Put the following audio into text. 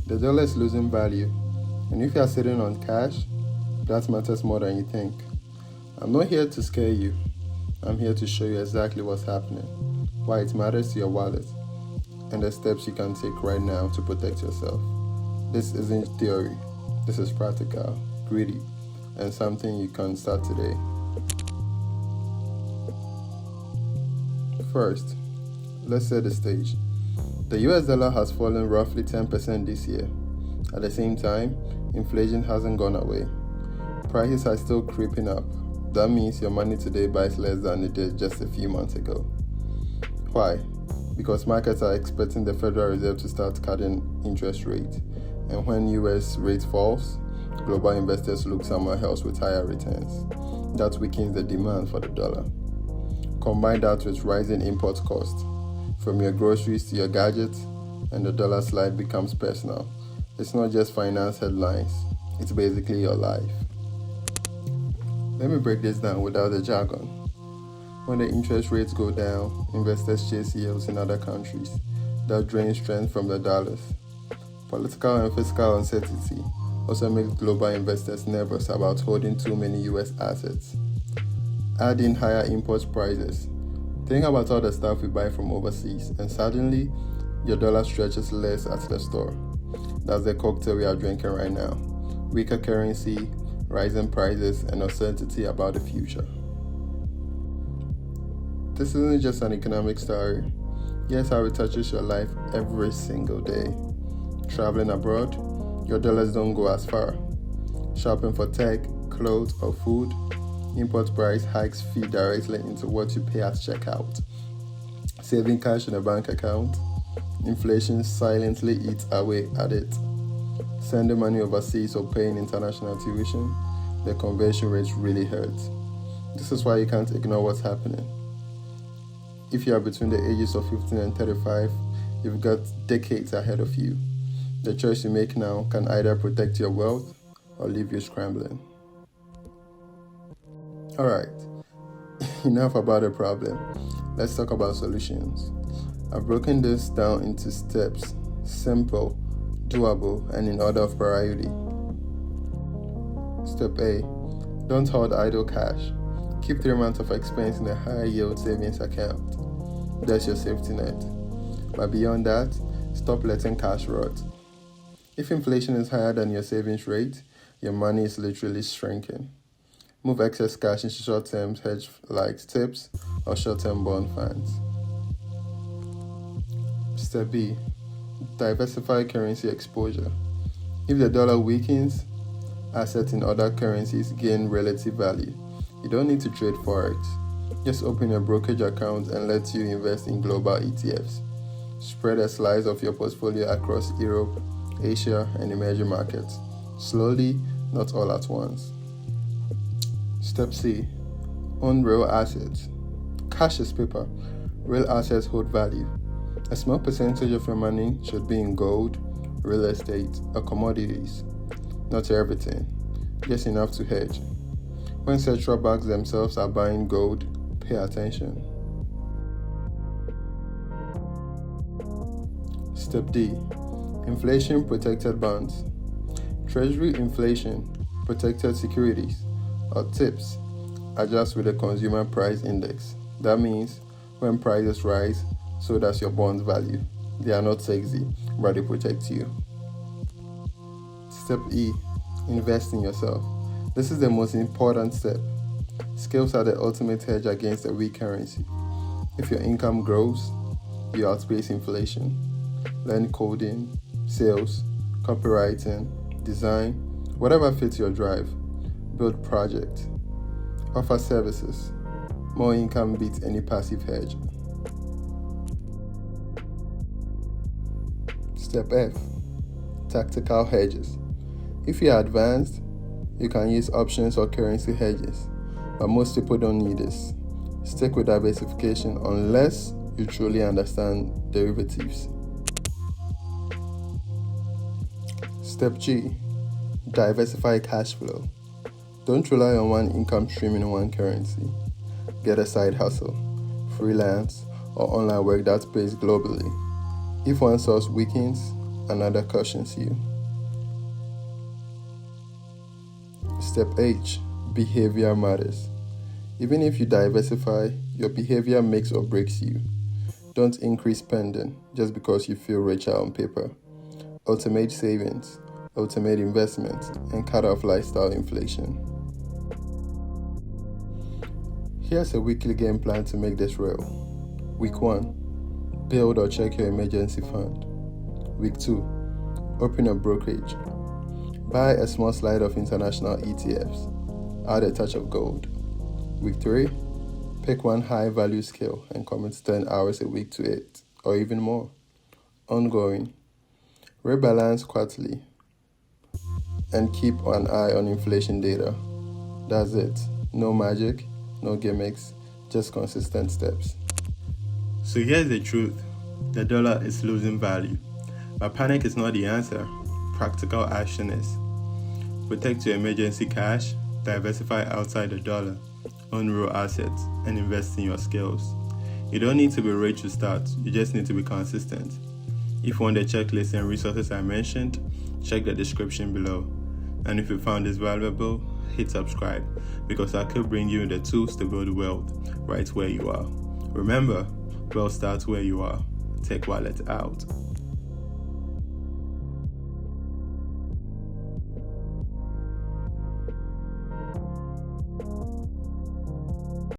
The dollar is losing value, and if you are sitting on cash, that matters more than you think. I'm not here to scare you. I'm here to show you exactly what's happening, why it matters to your wallet, and the steps you can take right now to protect yourself. This isn't theory. This is practical, gritty, and something you can start today. First, let's set the stage. The US dollar has fallen roughly 10% this year. At the same time, inflation hasn't gone away. Prices are still creeping up. That means your money today buys less than it did just a few months ago. Why? Because markets are expecting the Federal Reserve to start cutting interest rates. And when US rate falls, global investors look somewhere else with higher returns. That weakens the demand for the dollar. Combine that with rising import costs, from your groceries to your gadgets, and the dollar slide becomes personal. It's not just finance headlines, it's basically your life. Let me break this down without the jargon. When the interest rates go down, investors chase yields in other countries. That drains strength from the dollars. Political and fiscal uncertainty also makes global investors nervous about holding too many US assets. Add in higher import prices. Think about all the stuff we buy from overseas, and suddenly your dollar stretches less at the store. That's the cocktail we are drinking right now. Weaker currency, rising prices, and uncertainty about the future. This isn't just an economic story. Here's how it touches your life every single day. Traveling abroad, your dollars don't go as far. Shopping for tech, clothes, or food, import price hikes feed directly into what you pay at checkout. Saving cash in a bank account, inflation silently eats away at it. Sending money overseas or paying international tuition, the conversion rate really hurts. This is why you can't ignore what's happening. If you are between the ages of 15 and 35, you've got decades ahead of you. The choice you make now can either protect your wealth or leave you scrambling. Alright, enough about the problem. Let's talk about solutions. I've broken this down into steps, simple, doable, and in order of priority. Step A. Don't hold idle cash. Keep 3 months of expense in a high yield savings account. That's your safety net. But beyond that, stop letting cash rot. If inflation is higher than your savings rate, your money is literally shrinking. Move excess cash into short-term hedge like tips or short-term bond funds. Step B. Diversify currency exposure. If the dollar weakens, assets in other currencies gain relative value. You don't need to trade forex. Just open a brokerage account and let you invest in global ETFs. Spread a slice of your portfolio across Europe, Asia, and emerging markets. Slowly, not all at once. Step C. Own real assets. Cash is paper. Real assets hold value. A small percentage of your money should be in gold, real estate, or commodities. Not everything, just enough to hedge. When central banks themselves are buying gold, pay attention. Step D. Inflation-protected bonds. Treasury inflation, protected securities, or TIPS, adjust with the Consumer Price Index. That means when prices rise, so does your bond's value. They are not sexy, but they protect you. Step E. Invest in yourself. This is the most important step. Skills are the ultimate hedge against a weak currency. If your income grows, you outpace inflation. Learn coding, sales, copywriting, design, whatever fits your drive. Build projects. Offer services. More income beats any passive hedge. Step F. Tactical hedges. If you are advanced, you can use options or currency hedges, but most people don't need this. Stick with diversification unless you truly understand derivatives. Step G. Diversify cash flow. Don't rely on one income stream in one currency. Get a side hustle, freelance, or online work that pays globally. If one source weakens, another cautions you. Step H. Behavior matters. Even if you diversify, your behavior makes or breaks you. Don't increase spending just because you feel richer on paper. Automate savings, automate investments, and cut off lifestyle inflation. Here's a weekly game plan to make this real. Week 1. Build or check your emergency fund. Week 2. Open a brokerage. Buy a small slide of international ETFs. Add a touch of gold. Week 3. Pick one high-value skill and commit 10 hours a week to it, or even more. Ongoing. Rebalance quarterly. And keep an eye on inflation data. That's it. No magic, no gimmicks, just consistent steps. So here's the truth. The dollar is losing value. But panic is not the answer. Practical action is. Protect your emergency cash, diversify outside the dollar, own real assets, and invest in your skills. You don't need to be rich to start, you just need to be consistent. If you want the checklist and resources I mentioned, check the description below. And if you found this valuable, hit subscribe, because I could bring you the tools to build wealth right where you are. Remember, wealth starts where you are. TechWallet out.